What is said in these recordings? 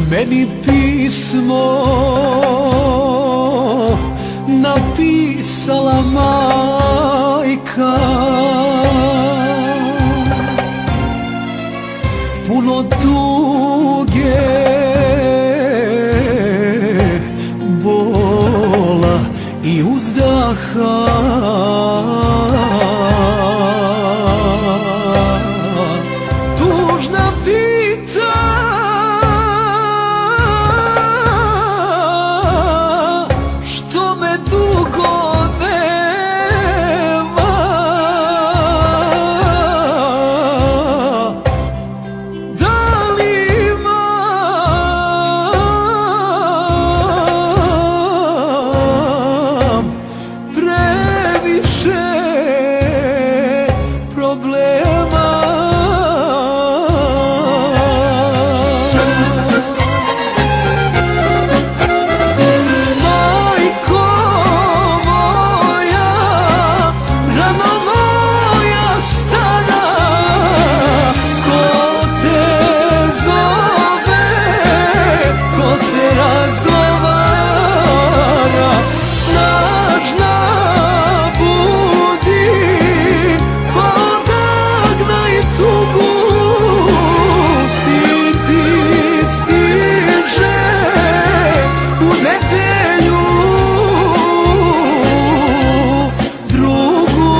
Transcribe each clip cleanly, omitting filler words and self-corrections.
meni pismo napisala majka, puno tuge, bola i uzdaha. Tužna pita što me dugo nema, da li imam previše problema. Majko moja, rano moja stara, ko te zove, ko te razgovara, snažna budi, podagnaj tugu, siti stiže u nedelju drugu.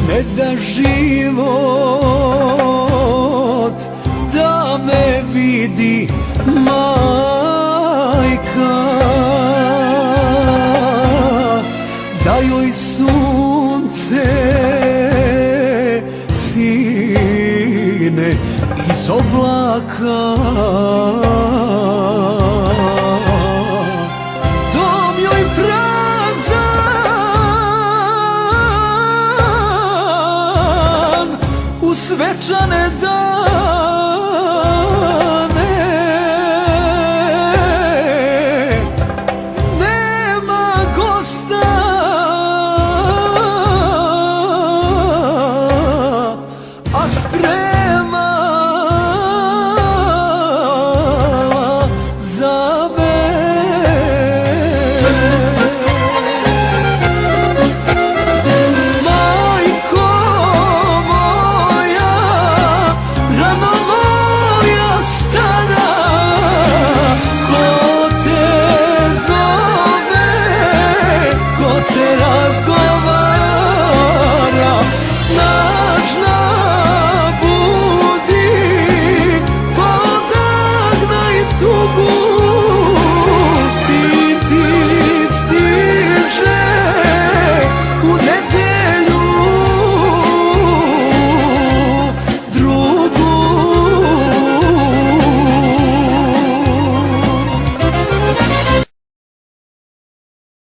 Ne da život da me vidi majka, da joj sunce sine iz oblaka, dom joj prazan u svečane dane.